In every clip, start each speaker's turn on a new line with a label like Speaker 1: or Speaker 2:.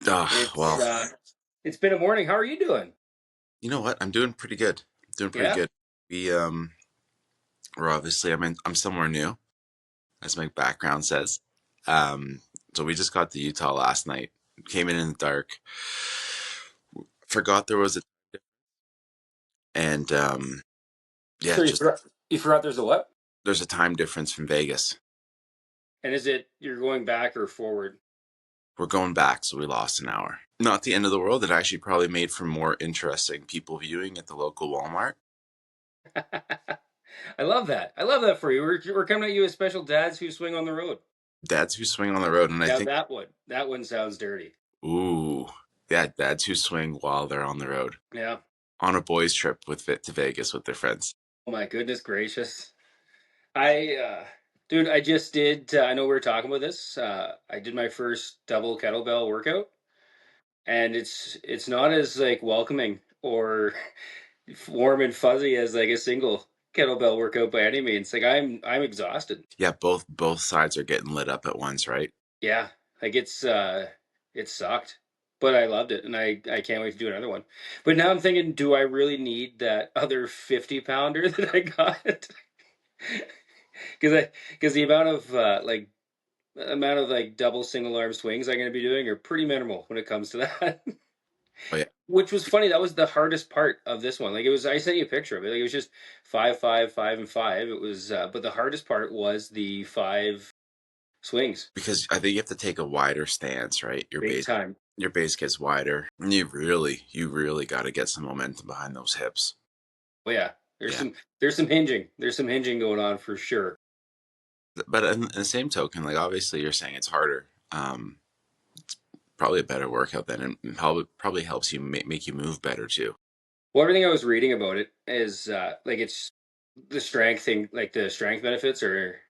Speaker 1: Oh,
Speaker 2: It's
Speaker 1: well,
Speaker 2: uh it's been a morning. How are you doing?
Speaker 1: you know what? I'm doing pretty good. Doing pretty
Speaker 2: Yeah?
Speaker 1: good. We we're obviously I'm somewhere new, as my background says. Um, so we just got to Utah last night. Came in the dark. Forgot there was a and yeah,
Speaker 2: So you
Speaker 1: just
Speaker 2: forgot you forgot there's a what?
Speaker 1: there's a time difference from Vegas.
Speaker 2: And is it you're going back or forward?
Speaker 1: We're going back, so we lost an hour. Not the end of the world. It actually probably made for more interesting people viewing at the local Walmart.
Speaker 2: I love that. I love that for you. We're coming at you as special dads who swing on the road.
Speaker 1: Dads who swing on the road, and I
Speaker 2: Yeah,
Speaker 1: think,
Speaker 2: that one. That one sounds dirty.
Speaker 1: ooh, yeah, dads who swing while they're on the road.
Speaker 2: Yeah.
Speaker 1: On a boys trip with Fit to Vegas with their friends.
Speaker 2: Oh my goodness gracious. Dude, I just did I know we were talking about this. I did my first double kettlebell workout, and it's not as like welcoming or warm and fuzzy as like a single kettlebell workout by any means. Like I'm exhausted.
Speaker 1: Yeah, both sides are getting lit up at once, right?
Speaker 2: Yeah, like it sucked, but I loved it, and I can't wait to do another one. But now I'm thinking, do I really need that other 50 pounder that I got? Because the amount of like double single arm swings I'm going to be doing are pretty minimal when it comes to that.
Speaker 1: Oh yeah,
Speaker 2: Which was funny. That was the hardest part of this one. Like it was, I sent you a picture of it. Like it was just five, five, five, and five. It was, but the hardest part was the five swings.
Speaker 1: because I think you have to take a wider stance, right?
Speaker 2: Big time.
Speaker 1: Your base gets wider, and you really got to get some momentum behind those hips.
Speaker 2: Oh yeah,
Speaker 1: Yeah,
Speaker 2: there's some hinging. There's some hinging going on for sure.
Speaker 1: but in the same token, like obviously you're saying it's harder. Probably a better workout then, and probably helps you make you move better too.
Speaker 2: Well, everything I was reading about it is like it's the strength thing. Like the strength benefits are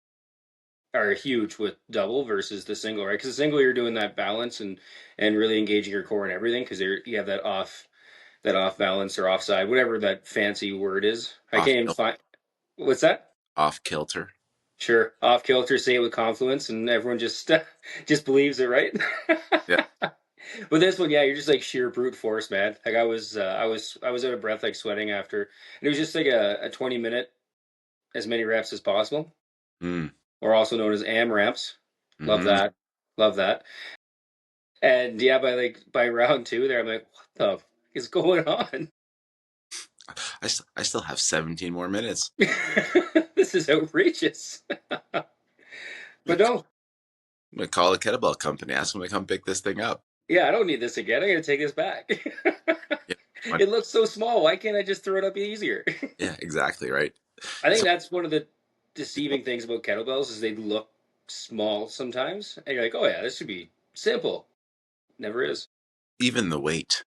Speaker 2: huge with double versus the single, right? Because the single you're doing that balance and really engaging your core and everything because you have that off balance or offside, whatever that fancy word is. I
Speaker 1: Off
Speaker 2: can't even find what's that.
Speaker 1: off kilter.
Speaker 2: Sure, off kilter, say it with confluence, and everyone just just believes it, right?
Speaker 1: Yeah,
Speaker 2: But this one, yeah, you're just like sheer brute force, man. Like I was out of breath, like sweating after, and it was just like a 20 minute, as many reps as possible,
Speaker 1: mm,
Speaker 2: or also known as AM ramps. Love
Speaker 1: mm-hmm.
Speaker 2: that, love that. And yeah, by round two, there, I'm like, what the is going on?
Speaker 1: I still have 17 more minutes.
Speaker 2: This is outrageous.
Speaker 1: I'm
Speaker 2: But no,
Speaker 1: gonna call a kettlebell company, ask them to come pick this thing up.
Speaker 2: yeah, I don't need this again. I'm gonna take this back.
Speaker 1: Yeah,
Speaker 2: It looks so small. Why can't I just throw it up easier?
Speaker 1: yeah, exactly right.
Speaker 2: I think
Speaker 1: So
Speaker 2: that's one of the deceiving things about kettlebells is they look small sometimes, and you're like, oh yeah, this should be simple. Never is.
Speaker 1: even the weight,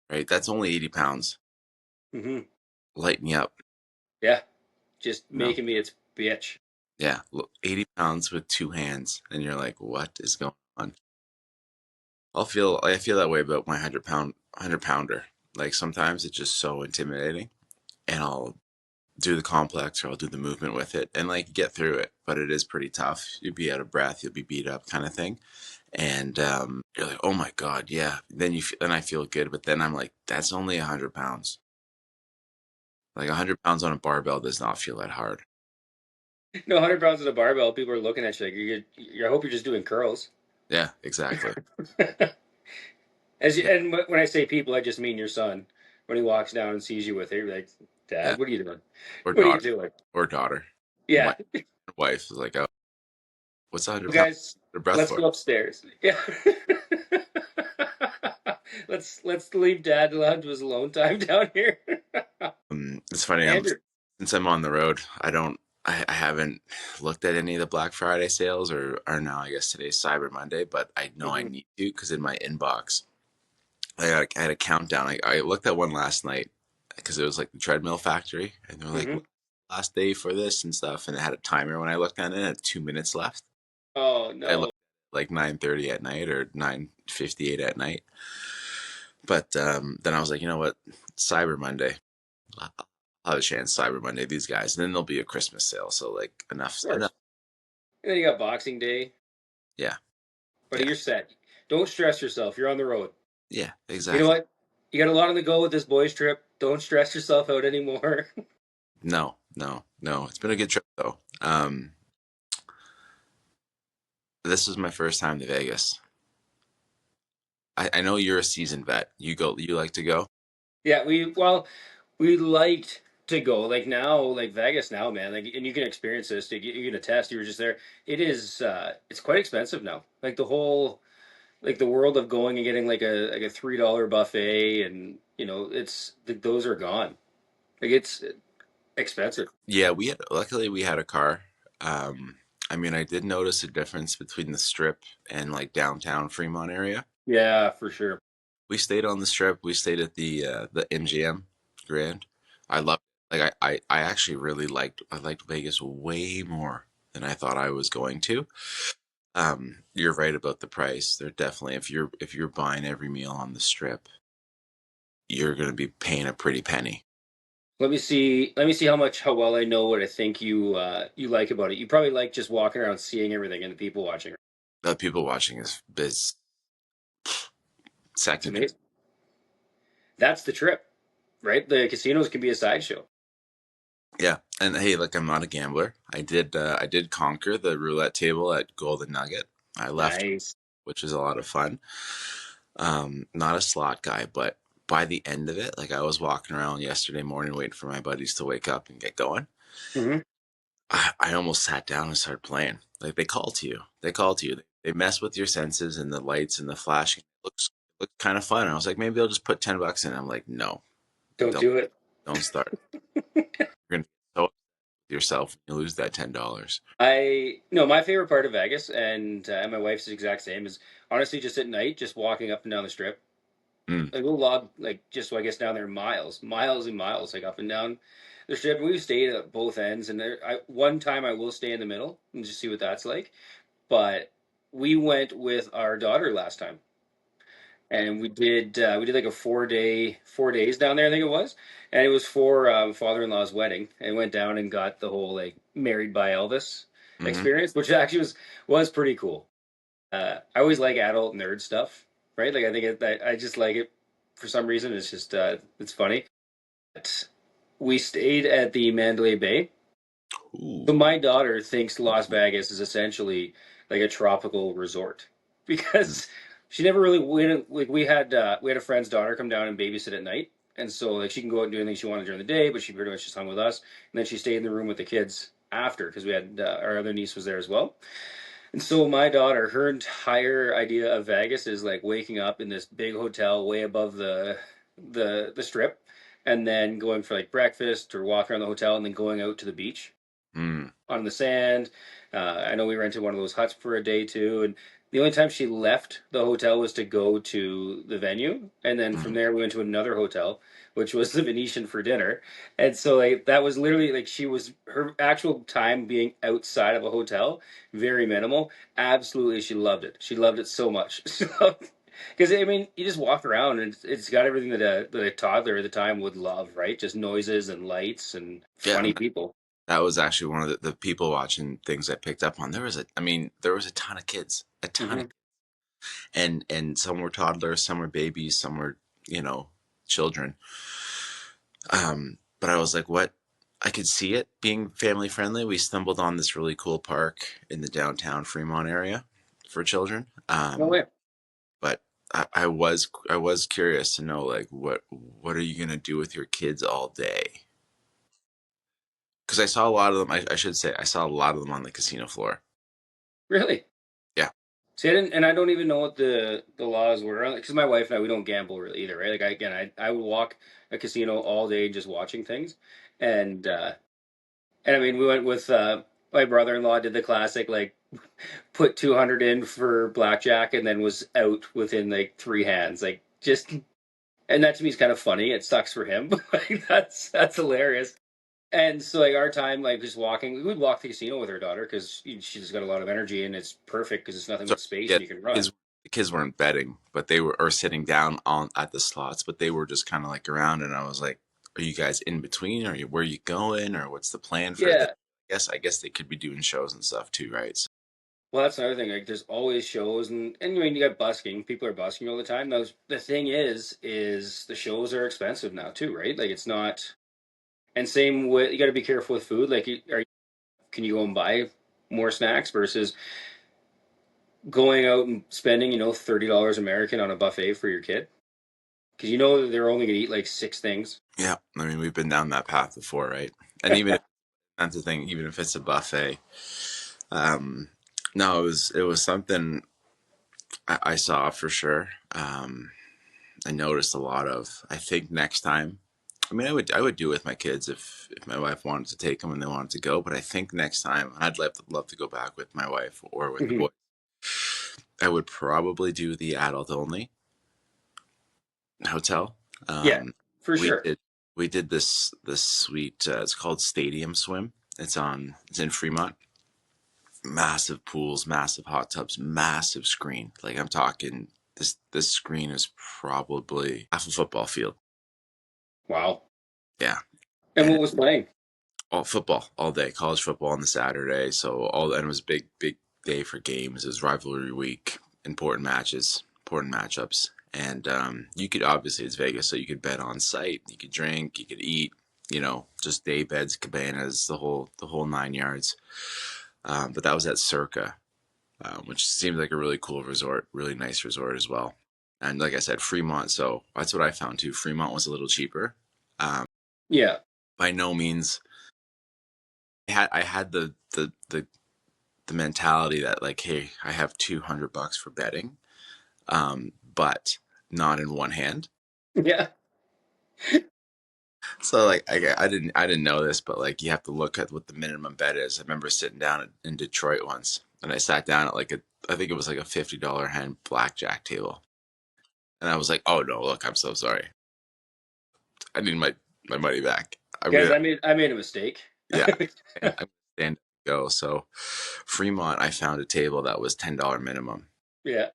Speaker 1: right? That's only 80 pounds.
Speaker 2: Hmm.
Speaker 1: Light me up,
Speaker 2: Yeah, just
Speaker 1: you know?
Speaker 2: making me its bitch.
Speaker 1: Yeah, 80 pounds with two hands, and you're like, what is going on? I feel that way about my 100 pounder. Like sometimes it's just so intimidating, and I'll do the complex or I'll do the movement with it and like get through it. But it is pretty tough. You'll be out of breath, you'll be beat up, kind of thing. And you're like, oh my god, yeah. Then I feel good, but then I'm like, that's only 100 pounds. Like 100 pounds on a barbell does not feel that hard.
Speaker 2: No, 100 pounds of a barbell, people are looking at you like, I hope you're just doing curls.
Speaker 1: Yeah, exactly. Yeah,
Speaker 2: And when I say people, I just mean your son. When he walks down and sees you with it, you're like,
Speaker 1: yeah.
Speaker 2: Dad, what are you doing?
Speaker 1: Or
Speaker 2: What are you
Speaker 1: daughter,
Speaker 2: doing?
Speaker 1: or daughter. My
Speaker 2: Yeah,
Speaker 1: wife is like, oh, what's 100 pounds
Speaker 2: guys,
Speaker 1: of breath
Speaker 2: let's
Speaker 1: for?
Speaker 2: go upstairs. Yeah. Let's leave Dad allowed to his alone time down here.
Speaker 1: It's funny.
Speaker 2: Andrew.
Speaker 1: Since I'm on the road, I haven't looked at any of the Black Friday sales or now I guess today's Cyber Monday, but I know I
Speaker 2: Hmm.
Speaker 1: need to because in my inbox I had a countdown. I looked at one last night because it was like the treadmill factory, and they're like,
Speaker 2: Hmm.
Speaker 1: "What, last day for this and stuff," and it had a timer when I looked at it. It had 2 minutes left.
Speaker 2: Oh
Speaker 1: I
Speaker 2: no.
Speaker 1: looked at like 9:30 at night or 9:58 at night, but then I was like, you know what, Cyber Monday. I'll have a chance Cyber Monday, these guys, and then there'll be a Christmas sale. So like
Speaker 2: Of
Speaker 1: enough.
Speaker 2: course. And then you got Boxing Day.
Speaker 1: Yeah,
Speaker 2: But
Speaker 1: yeah.
Speaker 2: you're set. Don't stress yourself. You're on the road.
Speaker 1: Yeah,
Speaker 2: You know
Speaker 1: exactly.
Speaker 2: what? You got a lot on the go with this boys trip. Don't stress yourself out anymore.
Speaker 1: No, no, no. It's been a good trip though. This was my first time to Vegas. I know you're a seasoned vet. You like to go?
Speaker 2: Yeah, we liked to go like now, like Vegas now, man. Like, and you can experience this. You can attest. You were just there. It's quite expensive now. Like the whole, like the world of going and getting like a $3 buffet, and it's those are gone. Like it's expensive.
Speaker 1: Yeah, luckily we had a car. Um, I mean, I did notice a difference between the Strip and like downtown Fremont area.
Speaker 2: Yeah, for sure.
Speaker 1: We stayed on the Strip. We stayed at the MGM Grand. I loved it. Like I actually really I liked Vegas way more than I thought I was going to. You're right about the price. They're definitely if you're buying every meal on the Strip, you're gonna be paying a pretty penny.
Speaker 2: Let me see. Let me see how well I know what I think you like about it. You probably like just walking around, seeing everything, and the people watching.
Speaker 1: The people watching is
Speaker 2: It's
Speaker 1: second.
Speaker 2: amazing. That's the trip, right? The casinos can be a sideshow.
Speaker 1: Yeah, and hey, look, I'm not a gambler. I did conquer the roulette table at Golden Nugget. I left,
Speaker 2: Nice.
Speaker 1: which is a lot of fun. Not a slot guy, but by the end of it, like I was walking around yesterday morning waiting for my buddies to wake up and get going.
Speaker 2: Hmm.
Speaker 1: I almost sat down and started playing. Like they call to you. They call to you. They mess with your senses and the lights and the flashing. It looks kind of fun. And I was like, maybe I'll just put $10 in. I'm like, no,
Speaker 2: Don't
Speaker 1: don't
Speaker 2: do it.
Speaker 1: don't start. You're gonna be so upset with yourself when you lose that $10.
Speaker 2: I no, my favorite part of Vegas, and my wife's the exact same, is honestly just at night, just walking up and down the strip.
Speaker 1: Mm,
Speaker 2: Like we'll log like just so I guess down there miles, miles and miles, like up and down the strip. And we've stayed at both ends, and one time I will stay in the middle and just see what that's like. But we went with our daughter last time, and we did like a 4 days down there, I think it was, and it was for father-in-law's wedding, and went down and got the whole like married by Elvis
Speaker 1: hmm.
Speaker 2: experience, which actually was pretty cool. I always like adult nerd stuff, right? Like I just like it for some reason. It's just it's funny. But we stayed at the Mandalay Bay,
Speaker 1: Ooh.
Speaker 2: so my daughter thinks Las Vegas is essentially like a tropical resort
Speaker 1: Mm,
Speaker 2: because she never really went. Like we had a friend's daughter come down and babysit at night, and so like she can go out and do anything she wanted during the day, but she pretty much just hung with us, and then she stayed in the room with the kids after because we had our other niece was there as well. And so my daughter, her entire idea of Vegas is like waking up in this big hotel way above the strip, and then going for like breakfast or walking around the hotel, and then going out to the beach
Speaker 1: mm,
Speaker 2: on the sand. I know we rented one of those huts for a day too, and the only time she left the hotel was to go to the venue, and then from
Speaker 1: mm.
Speaker 2: there we went to another hotel, which was the Venetian for dinner. And so like that was literally like she was her actual time being outside of a hotel very minimal. Absolutely, she loved it. She loved it so much. Because I mean, you just walk around and it's got everything that a toddler at the time would love, right? Just noises and lights and
Speaker 1: Yeah,
Speaker 2: funny people.
Speaker 1: that was actually one of the people watching things I picked up on. There was a ton of kids, a ton of,
Speaker 2: Hmm.
Speaker 1: and some were toddlers, some were babies, some were children. But I was like, what? I could see it being family friendly. We stumbled on this really cool park in the downtown Fremont area for children.
Speaker 2: No way.
Speaker 1: But I was curious to know like what are you gonna do with your kids all day? Because I saw a lot of them. I should say I saw a lot of them on the casino floor.
Speaker 2: Really?
Speaker 1: Yeah.
Speaker 2: See, I didn't, and I don't even know what the laws were because my wife and I we don't gamble really either, right? Like I would walk a casino all day just watching things, and uh, and I mean we went with my brother-in-law did the classic like put 200 in for blackjack and then was out within like three hands, like just and that to me is kind of funny. It sucks for him, but like that's hilarious. And so like our time like just walking, we would walk the casino with our daughter because she's got a lot of energy and it's perfect because it's nothing
Speaker 1: So
Speaker 2: but space
Speaker 1: yeah,
Speaker 2: and you can run.
Speaker 1: the kids weren't betting, but they were or sitting down on at the slots, but they were just kind of like around, and I was like, "Are you guys in between? Or where are you going? Or what's the plan for this?"
Speaker 2: Yeah,
Speaker 1: I guess they could be doing shows and stuff too, right? So,
Speaker 2: Well, that's another thing. Like, there's always shows, and I mean, you got busking. People are busking all the time. Now, the thing is the shows are expensive now too, right? Like, it's not. And same with you got to be careful with food. Like, can you go and buy more snacks versus going out and spending, $30 American on a buffet for your kid? Because you know that they're only going to eat like six things.
Speaker 1: Yeah, I mean, we've been down that path before, right? And even if that's the thing, even if it's a buffet, um, no, it was something I saw for sure. I noticed a lot of. I think next time, I mean, I would do it with my kids if my wife wanted to take them and they wanted to go. But I think next time, I'd love to go back with my wife or with the
Speaker 2: Hmm.
Speaker 1: boys. I would probably do the adult only hotel.
Speaker 2: Yeah,
Speaker 1: Um,
Speaker 2: for
Speaker 1: we
Speaker 2: sure.
Speaker 1: did we did this sweet. It's called Stadium Swim. It's in Fremont. Massive pools, massive hot tubs, massive screen. Like I'm talking, this screen is probably half a football field.
Speaker 2: Wow.
Speaker 1: Yeah,
Speaker 2: And
Speaker 1: and
Speaker 2: what was playing?
Speaker 1: all football all day, college football on the Saturday. So and it was a big day for games. It was rivalry week, important matches, important matchups, and you could obviously it's Vegas, so you could bet on site. You could drink, you could eat. Just day beds, cabanas, the whole 9 yards. But that was at Circa, which seems like a really cool resort, really nice resort as well. And like I said, Fremont. So that's what I found too. Fremont was a little cheaper. Um,
Speaker 2: Yeah.
Speaker 1: by no means. I had the mentality that like, hey, I have $200 for betting, but not in one hand.
Speaker 2: Yeah.
Speaker 1: So like I didn't know this, but like you have to look at what the minimum bet is. I remember sitting down in Detroit once, and I sat down at like I think it was like a $50 hand blackjack table, and I was like, oh no, look, I'm so sorry. I need my money back. I'm
Speaker 2: Guys,
Speaker 1: gonna
Speaker 2: I made a mistake.
Speaker 1: yeah, and I'm gonna stand up and go. So Fremont, I found a table that was $10 minimum.
Speaker 2: Yeah.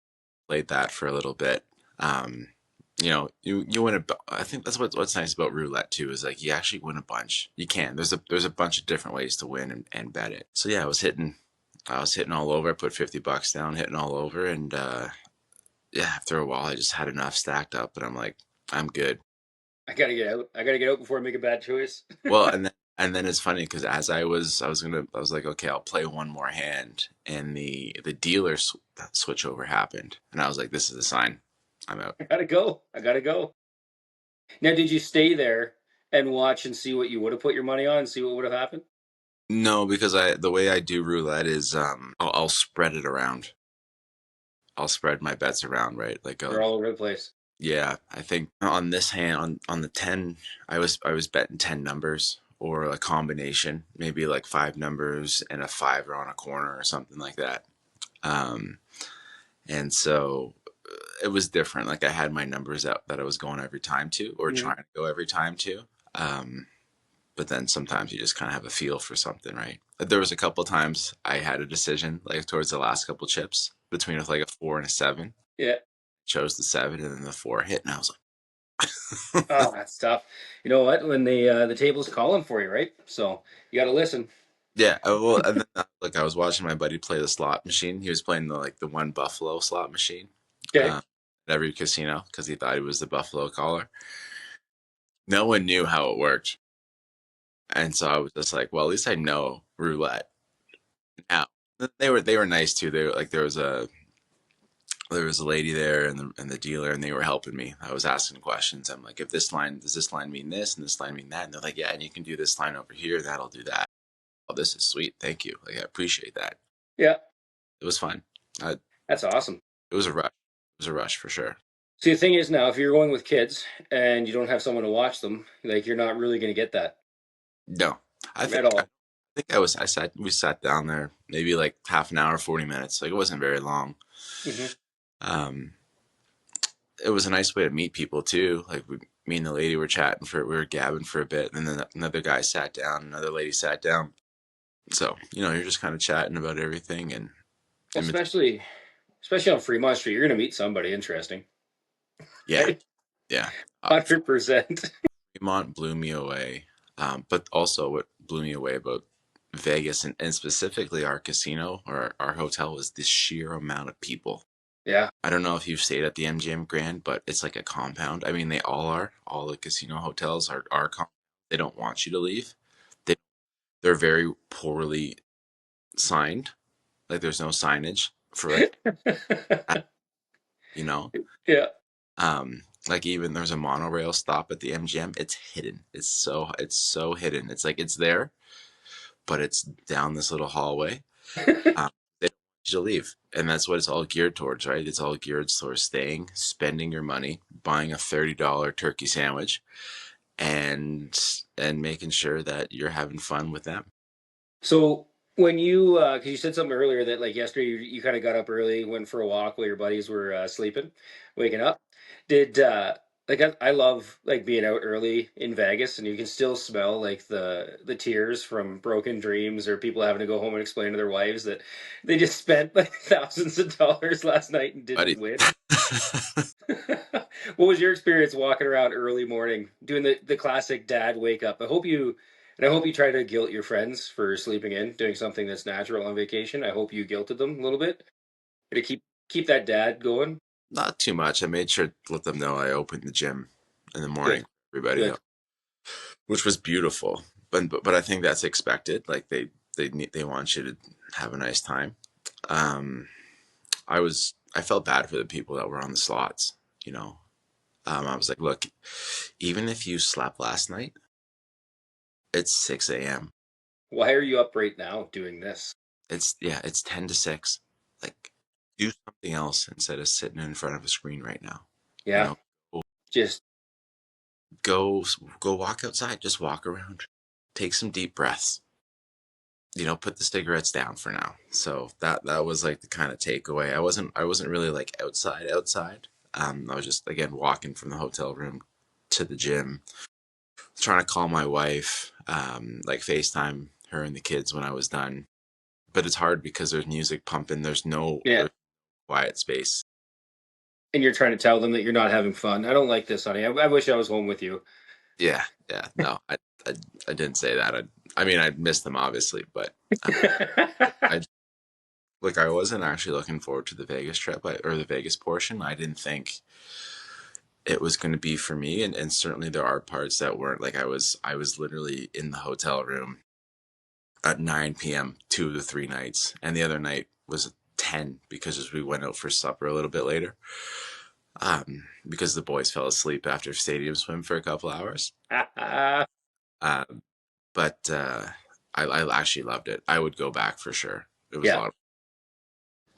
Speaker 1: Played that for a little bit. Um, you win a. I think that's what's nice about roulette too is like you actually win a bunch. You can. There's a bunch of different ways to win and bet it. So yeah, I was hitting all over. I put $50 down, hitting all over, and yeah, after a while, I just had enough stacked up, and I'm like, I'm good.
Speaker 2: I gotta get out. I gotta get out before I make a bad choice.
Speaker 1: Well, and then it's funny because as I was like, okay, I'll play one more hand, and the dealer switch over happened, and I was like, this is a sign, I'm out.
Speaker 2: I gotta go. I gotta go. Now, did you stay there and watch and see what you would have put your money on and see what would have happened?
Speaker 1: No, because the way I do roulette is I'll spread it around. I'll spread my bets around, right? Like
Speaker 2: They're all over the place.
Speaker 1: yeah, I think on this hand on the 10, I was betting 10 numbers or a combination, maybe like five numbers and a fiver on a corner or something like that. Um, and so it was different. Like I had my numbers out that I was going every time to or
Speaker 2: Mhm.
Speaker 1: trying to go every time to. Um, but then sometimes you just kind of have a feel for something, right? There was a couple times I had a decision like towards the last couple chips between with like a 4 and a 7.
Speaker 2: Yeah.
Speaker 1: Chose the 7 and then the 4 hit, and I was like,
Speaker 2: Oh, that's tough. You know what? When the table's calling for you, right? So you got to listen.
Speaker 1: yeah. Well, and then like I was watching my buddy play the slot machine. He was playing the one Buffalo slot machine
Speaker 2: Okay.
Speaker 1: um, at every casino because he thought he was the Buffalo caller. No one knew how it worked, and so I was just like, well, at least I know roulette now. They were nice too. They were like there was a lady there and the dealer and they were helping me. I was asking questions. I'm like, if this line does this line mean this and this line mean that? And they're like, yeah, and you can do this line over here, that'll do that. Oh, this is sweet. Thank you. Like I appreciate that.
Speaker 2: Yeah.
Speaker 1: It was fun. I,
Speaker 2: That's awesome.
Speaker 1: it was a rush. It was a rush for sure.
Speaker 2: See, the thing is now, if you're going with kids and you don't have someone to watch them, like you're not really going to get that
Speaker 1: No. I
Speaker 2: at
Speaker 1: think I
Speaker 2: all.
Speaker 1: think I sat we sat down there maybe like half an hour, 40 minutes. Like it wasn't very long.
Speaker 2: Hmm.
Speaker 1: Um it was a nice way to meet people too. Like me and the lady were chatting we were gabbing for a bit, and then another guy sat down, another lady sat down. So you're just kind of chatting about everything, and
Speaker 2: Well,
Speaker 1: in between,
Speaker 2: especially on Fremont Street, you're going to meet somebody interesting,
Speaker 1: yeah,
Speaker 2: right?
Speaker 1: yeah.
Speaker 2: 100%.
Speaker 1: Fremont blew me away, but also what blew me away about Vegas and specifically our casino or our hotel was the sheer amount of people.
Speaker 2: Yeah.
Speaker 1: I don't know if you've stayed at the MGM Grand, but it's like a compound. I mean, they all are. All the casino hotels they don't want you to leave. They, they're very poorly signed. Like there's no signage for like, you know,
Speaker 2: Yeah.
Speaker 1: like even there's a monorail stop at the MGM. It's hidden. It's so hidden. It's like it's there, but it's down this little hallway. They don't want you to leave, and that's what it's all geared towards, right? It's all geared towards staying, spending your money, buying a $30 turkey sandwich, and making sure that you're having fun with them.
Speaker 2: So when you, because you said something earlier that like yesterday you kind of got up early, went for a walk while your buddies were sleeping, waking up. Did like I love like being out early in Vegas, and you can still smell like the tears from broken dreams or people having to go home and explain to their wives that they just spent like thousands of dollars last night and didn't
Speaker 1: Buddy.
Speaker 2: win. What was your experience walking around early morning doing the classic dad wake up? I hope you try to guilt your friends for sleeping in, doing something that's natural on vacation. I hope you guilted them a little bit to keep that dad going.
Speaker 1: Not too much. I made sure to let them know I opened the gym in the morning
Speaker 2: Good,
Speaker 1: for everybody
Speaker 2: good.
Speaker 1: else, which was beautiful. But I think that's expected. Like they want you to have a nice time. Um, I felt bad for the people that were on the slots. You know, I was like, look, even if you slept last night, it's 6 a.m.
Speaker 2: Why are you up right now doing this?
Speaker 1: It's 10 to 6. Like, do something else instead of sitting in front of a screen right now. You
Speaker 2: Yeah,
Speaker 1: know, go
Speaker 2: just
Speaker 1: go go walk outside. Just walk around. Take some deep breaths. Put the cigarettes down for now. So that was like the kind of takeaway. I wasn't really like outside. I was just again walking from the hotel room to the gym, trying to call my wife, like FaceTime her and the kids when I was done. But it's hard because there's music pumping.
Speaker 2: yeah.
Speaker 1: There's quiet space.
Speaker 2: And you're trying to tell them that you're not having fun. I don't like this, honey. I wish I was home with you.
Speaker 1: Yeah, yeah. No, I, I didn't say that. I mean, I missed them obviously, but I like I wasn't actually looking forward to the Vegas trip or the Vegas portion. I didn't think it was going to be for me, and certainly there are parts that weren't. Like I was literally in the hotel room at 9 p.m. 2 to 3 nights, and the other night was 10 because as we went out for supper a little bit later. Because the boys fell asleep after stadium swim for a couple hours. Um, but I actually loved it. I would go back for sure. It was a
Speaker 2: Yeah.
Speaker 1: lot of.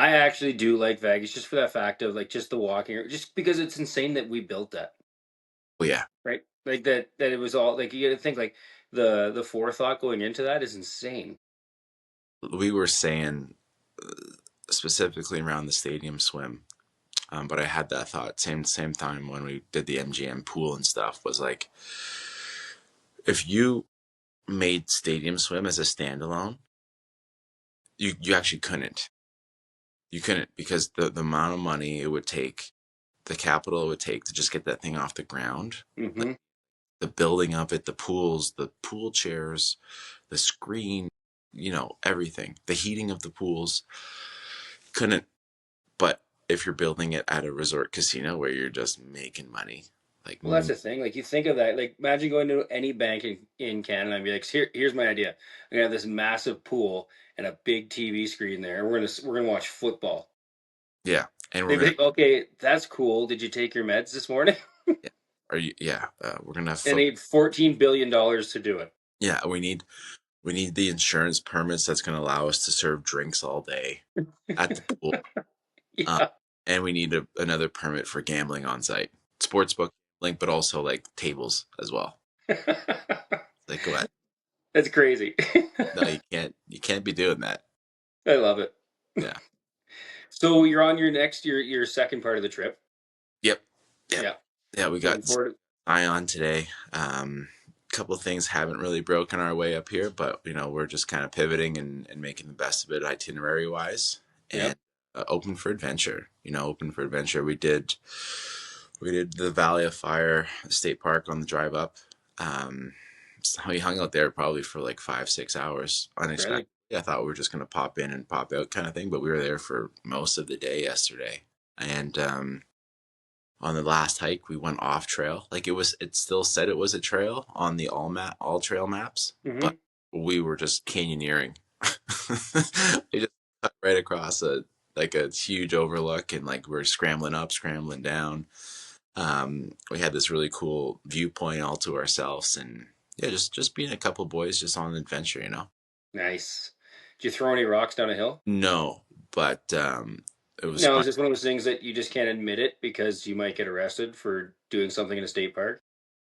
Speaker 2: I actually do like Vegas just for that fact of like just the walking, just because it's insane that we built that,
Speaker 1: Oh yeah,
Speaker 2: right? Like that it was all like you got to think like the forethought going into that is insane.
Speaker 1: we were saying specifically around the stadium swim. But I had that thought same time when we did the MGM pool and stuff was like, if you made stadium swim as a standalone, you actually couldn't. You couldn't because the amount of money it would take, the capital it would take to just get that thing off the ground, like
Speaker 2: Hmm.
Speaker 1: the building of it, the pools, the pool chairs, the screen, everything, the heating of the pools, couldn't. But if you're building it at a resort casino where you're just making money, like
Speaker 2: Well, that's the thing. Like you think of that. Like imagine going to any bank in Canada and be like, here's my idea. I'm gonna have this massive pool and a big TV screen there. And we're gonna watch football.
Speaker 1: yeah, and we're
Speaker 2: They'd be
Speaker 1: gonna
Speaker 2: like, okay, that's cool. Did you take your meds this morning?
Speaker 1: yeah, we're gonna have
Speaker 2: And
Speaker 1: football.
Speaker 2: they need $14 billion to do it.
Speaker 1: Yeah, we need the insurance permits that's gonna allow us to serve drinks all day at the pool. Um,
Speaker 2: Yeah.
Speaker 1: and we need another permit for gambling on site, sportsbook link, but also like tables as well. Like, go ahead.
Speaker 2: That's crazy.
Speaker 1: No, you can't. You can't be doing that.
Speaker 2: I love it.
Speaker 1: Yeah.
Speaker 2: So you're on your second part of the trip.
Speaker 1: Yep. Yep.
Speaker 2: Yeah.
Speaker 1: Yeah. We
Speaker 2: Looking
Speaker 1: got
Speaker 2: forward to.
Speaker 1: Ion today. A couple of things haven't really broken our way up here, but we're just kind of pivoting and making the best of it itinerary wise, and
Speaker 2: Yep.
Speaker 1: open for adventure. Open for adventure. We did the Valley of Fire State Park on the drive up. Um, we hung out there probably for like 5, 6 hours unexpectedly.
Speaker 2: Really?
Speaker 1: I thought we were just going to pop in and pop out kind of thing, but we were there for most of the day yesterday. And on the last hike, we went off trail. Like it still said it was a trail on the all trail maps, but
Speaker 2: Hmm.
Speaker 1: we were just canyoneering. It just cut right across a huge overlook, and like we're scrambling up, scrambling down. We had this really cool viewpoint all to ourselves, and yeah, just being a couple boys just on an adventure, you know.
Speaker 2: Nice. Did you throw any rocks down a hill?
Speaker 1: No, but it was
Speaker 2: No,
Speaker 1: fun.
Speaker 2: is this one of those things that you just can't admit it because you might get arrested for doing something in a state park?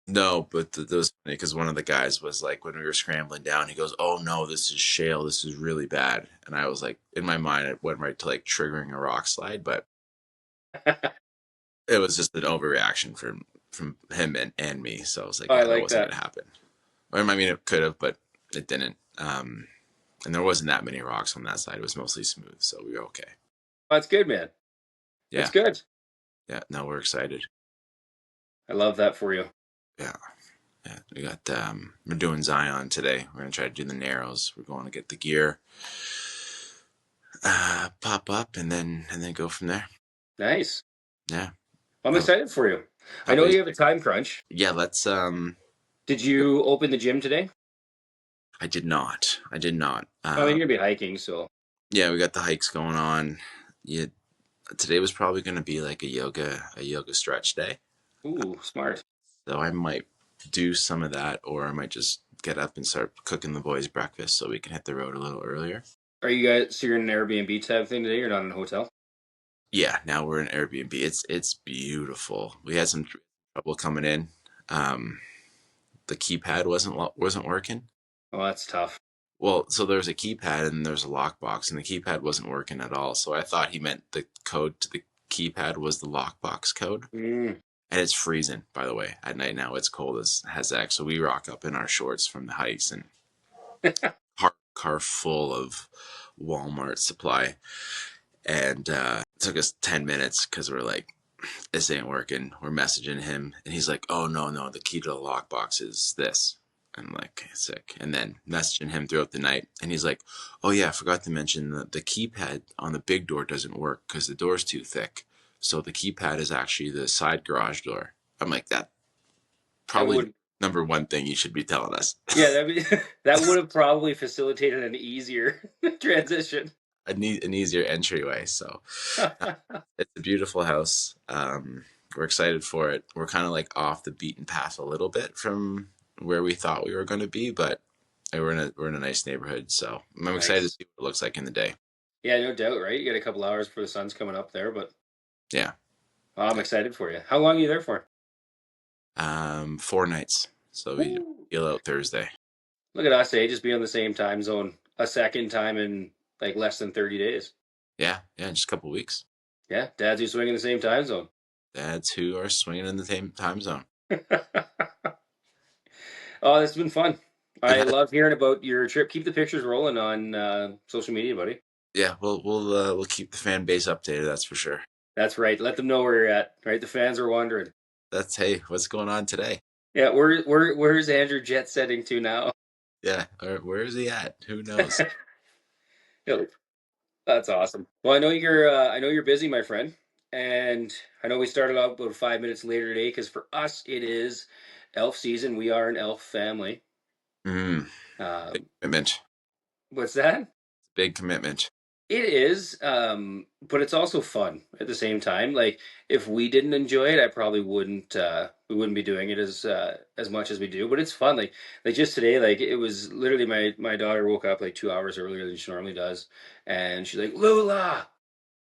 Speaker 1: No, but that was funny because one of the guys was like, when we were scrambling down, he goes, "Oh no, this is shale. This is really bad." And I was like, in my mind, it went right to like triggering a rock slide, but it was just an overreaction from him and me. So I was like,
Speaker 2: I
Speaker 1: yeah, that
Speaker 2: like
Speaker 1: wasn't
Speaker 2: that.
Speaker 1: gonna happen. Or, I mean, it could have, but it didn't. And there wasn't that many rocks on that side. It was mostly smooth, so we were okay.
Speaker 2: That's good, man. That's
Speaker 1: Yeah,
Speaker 2: good.
Speaker 1: yeah. No, we're excited.
Speaker 2: I love that for you.
Speaker 1: Yeah, yeah. We're doing Zion today. We're gonna try to do the narrows. We're going to get the gear, pop up, and then go from there.
Speaker 2: Nice.
Speaker 1: Yeah.
Speaker 2: I'm
Speaker 1: How,
Speaker 2: excited for you.
Speaker 1: how
Speaker 2: I know
Speaker 1: about you?
Speaker 2: you have a time crunch.
Speaker 1: Yeah. Let's.
Speaker 2: Did you open the gym today?
Speaker 1: I did not. I did not.
Speaker 2: I mean, you're gonna be hiking, so.
Speaker 1: Yeah, we got the hikes going on. Yeah. Today was probably going to be like a yoga stretch day.
Speaker 2: Ooh, smart.
Speaker 1: So I might do some of that, or I might just get up and start cooking the boys breakfast so we can hit the road a little earlier.
Speaker 2: Are you guys, so you're in an Airbnb type thing today? You're not in a hotel?
Speaker 1: Yeah, now we're in Airbnb. It's beautiful. We had some trouble coming in. Um, the keypad wasn't working.
Speaker 2: Oh, that's tough.
Speaker 1: Well, so there's a keypad and there's a lockbox, and the keypad wasn't working at all. So I thought he meant the code to the keypad was the lockbox code.
Speaker 2: Mm.
Speaker 1: And it's freezing, by the way, at night now. It's cold as heck. So we rock up in our shorts from the hikes, and car full of Walmart supply. And it took us 10 minutes because we're like, this ain't working. We're messaging him, and he's like, oh, no, no, the key to the lockbox is this. I'm like, sick. And then messaging him throughout the night, and he's like, oh, yeah, I forgot to mention the keypad on the big door doesn't work because the door's too thick. So the keypad is actually the side garage door. I'm like, that
Speaker 2: That
Speaker 1: probably
Speaker 2: would,
Speaker 1: number one thing you should be telling us.
Speaker 2: yeah, that would have probably facilitated an easier transition.
Speaker 1: An easier entryway. So it's a beautiful house. We're excited for it. We're kind of like off the beaten path a little bit from where we thought we were going to be, but we're in a nice neighborhood. So I'm excited to
Speaker 2: Nice.
Speaker 1: see what it looks like in the day.
Speaker 2: Yeah, no doubt, right? You got a couple hours before the sun's coming up there, but
Speaker 1: Yeah.
Speaker 2: I'm excited for you. How long are you there for?
Speaker 1: 4 nights. So we
Speaker 2: Woo.
Speaker 1: feel out Thursday.
Speaker 2: Look at us, eh? Just be on the same time zone a second time in like less than 30 days.
Speaker 1: Yeah. Yeah. Just a couple weeks.
Speaker 2: Yeah, dads who swing in the same time zone.
Speaker 1: Dads who are swinging in the same time zone.
Speaker 2: Oh, this has been fun.
Speaker 1: It
Speaker 2: I
Speaker 1: has.
Speaker 2: love hearing about your trip. Keep the pictures rolling on social media, buddy.
Speaker 1: Yeah. We'll keep the fan base updated. That's for sure.
Speaker 2: That's right. Let them know where you're at. Right, the fans are wondering.
Speaker 1: That's, hey, what's going on today?
Speaker 2: Yeah, where's Andrew jet setting to now?
Speaker 1: Yeah. Or where is he at? Who knows?
Speaker 2: Yeah, that's awesome. Well, I know you're busy, my friend, and I know we started out about 5 minutes later today because for us it is elf season. We are an elf family.
Speaker 1: Mm, big
Speaker 2: Um,
Speaker 1: commitment.
Speaker 2: what's that?
Speaker 1: Big commitment.
Speaker 2: It is, but it's also fun at the same time. Like if we didn't enjoy it, I probably wouldn't. We wouldn't be doing it as much as we do. But it's fun. Like just today, like it was literally my daughter woke up like 2 hours earlier than she normally does, and she's like Lula,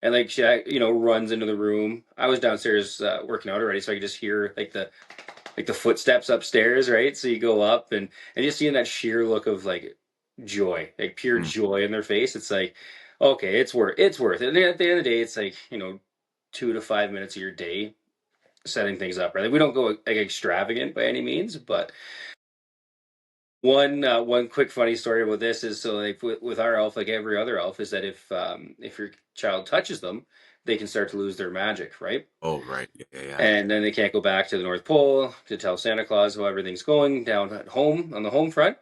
Speaker 2: and like she runs into the room. I was downstairs working out already, so I could just hear like the footsteps upstairs, right? So you go up and just seeing that sheer look of like joy, like pure
Speaker 1: Mm,
Speaker 2: joy in their face. It's like, okay, it's worth it. And at the end of the day, it's like 2 to 5 minutes of your day setting things up, right? Like we don't go like extravagant by any means, but one quick funny story about this is so like with our elf, like every other elf, is that if your child touches them, they can start to lose their magic, right?
Speaker 1: Oh, right. Yeah, yeah, yeah.
Speaker 2: And then they can't go back to the North Pole to tell Santa Claus how everything's going down at home on the home front.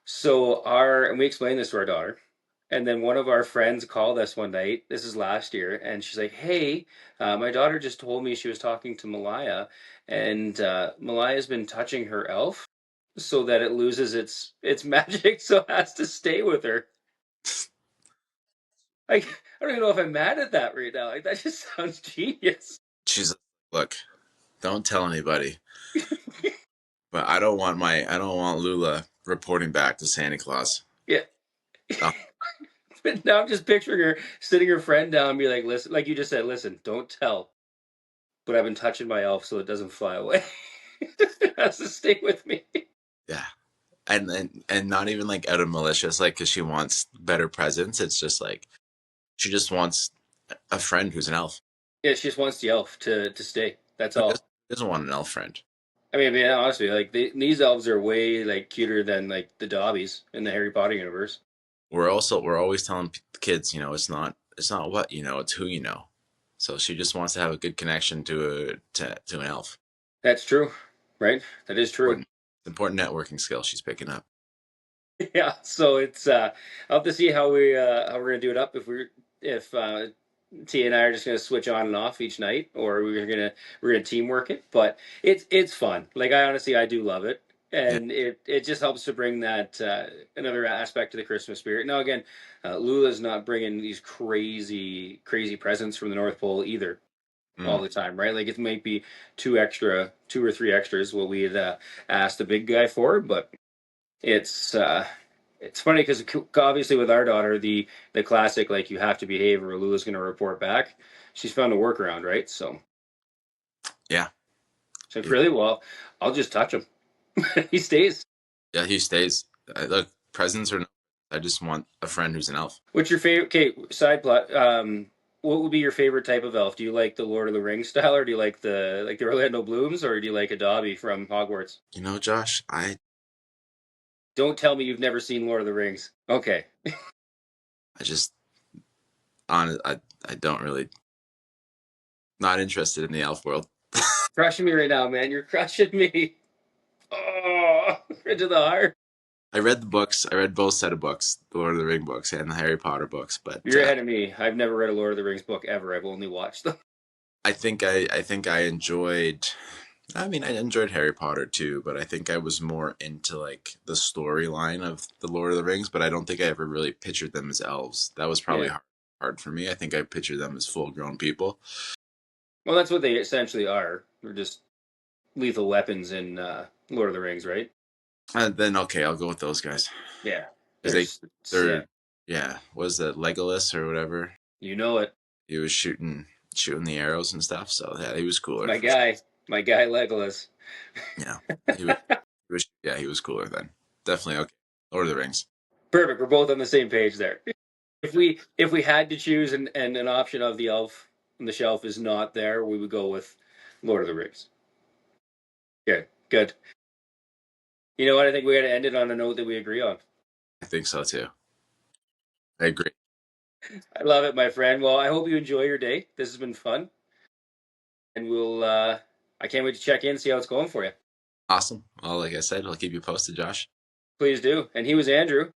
Speaker 2: So and we explained this to our daughter. And then one of our friends called us one night. This is last year, and she's like, "Hey, my daughter just told me she was talking to Malaya, and Malaya's been touching her elf so that it loses its magic, so it has to stay with her." Like, I don't even know if I'm mad at that right now. Like, that just sounds genius.
Speaker 1: She's like, look, don't tell anybody, but I don't want Lula reporting back to Santa Claus.
Speaker 2: Yeah.
Speaker 1: Oh,
Speaker 2: But now I'm just picturing her sitting her friend down and be like, "Listen," like you just said, "Listen, don't tell, but I've been touching my elf so it doesn't fly away. It has to stay with me."
Speaker 1: yeah. And not even like out of malicious, like because she wants better presents. It's just like she just wants a friend who's an elf.
Speaker 2: Yeah, she just wants the elf to stay. That's
Speaker 1: Who
Speaker 2: all.
Speaker 1: doesn't want an elf friend?
Speaker 2: I mean, honestly, like these elves are way like cuter than like the Dobbies in the Harry Potter universe.
Speaker 1: We're always telling kids, it's not what you know, it's who you know. So she just wants to have a good connection to an elf.
Speaker 2: That's true, right? That is true.
Speaker 1: Important, important networking skill she's picking up.
Speaker 2: Yeah. So it's I'll have to see how we're gonna do it up if T and I are just gonna switch on and off each night, or we're gonna teamwork it. But it's fun. Like I do love it,
Speaker 1: Yeah.
Speaker 2: and it just helps to bring that another aspect to the Christmas spirit. Now again, Lula's not bringing these crazy presents from the North Pole either all
Speaker 1: Mm.
Speaker 2: the time, right? Like it might be two or three extras what we had asked the big guy for, but it's uh, it's funny because obviously with our daughter, the classic like you have to behave or Lula's going to report back. She's found a workaround, right? So
Speaker 1: Yeah.
Speaker 2: she's like,
Speaker 1: Yeah.
Speaker 2: really well, I'll just touch him. He stays.
Speaker 1: Yeah, he stays. Look, presents or no, I just want a friend who's an elf.
Speaker 2: What's your favorite? Okay, side plot. What would be your favorite type of elf? Do you like the Lord of the Rings style, or do you like the Orlando Blooms, or do you like a Dobby from Hogwarts?
Speaker 1: Josh,
Speaker 2: Don't tell me you've never seen Lord of the Rings. Okay,
Speaker 1: I just on I don't really not interested in the elf world.
Speaker 2: crushing me right now, man. You're crushing me. Oh, into the heart.
Speaker 1: I read the books. I read both set of books, the Lord of the Ring books and the Harry Potter books, but
Speaker 2: You're ahead of me. I've never read a Lord of the Rings book ever. I've only watched them.
Speaker 1: I think I enjoyed. I mean, I enjoyed Harry Potter too, but I think I was more into like the storyline of the Lord of the Rings. But I don't think I ever really pictured them as elves. That was probably
Speaker 2: Yeah.
Speaker 1: hard for me. I think I pictured them as full grown people.
Speaker 2: Well, that's what they essentially are. They're just lethal weapons in Lord of the Rings, right?
Speaker 1: And then okay, I'll go with those guys
Speaker 2: Yeah.
Speaker 1: because
Speaker 2: Yeah.
Speaker 1: they're yeah. Was it Legolas or whatever?
Speaker 2: You know it.
Speaker 1: He was shooting the arrows and stuff. So yeah, he was cooler
Speaker 2: My
Speaker 1: for sure.
Speaker 2: guy. My guy Legolas.
Speaker 1: Yeah, he was, he was cooler then. Definitely okay. Lord of the Rings.
Speaker 2: Perfect. We're both on the same page there. If we had to choose and an option of the elf on the shelf is not there, we would go with Lord of the Rings. Good. Good. You know what? I think we got to end it on a note that we agree on.
Speaker 1: I think so too. I agree.
Speaker 2: I love it, my friend. Well, I hope you enjoy your day. This has been fun, and I can't wait to check in and see how it's going for you.
Speaker 1: Awesome. Well, like I said, I'll keep you posted, Josh.
Speaker 2: Please do. And he was Andrew.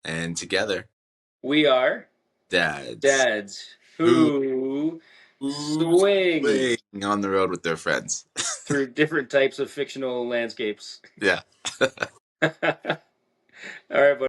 Speaker 1: And together,
Speaker 2: We are
Speaker 1: dads
Speaker 2: dads
Speaker 1: who
Speaker 2: who swing
Speaker 1: swing on the road with their friends.
Speaker 2: through different types of fictional landscapes.
Speaker 1: Yeah.
Speaker 2: All right, buddy.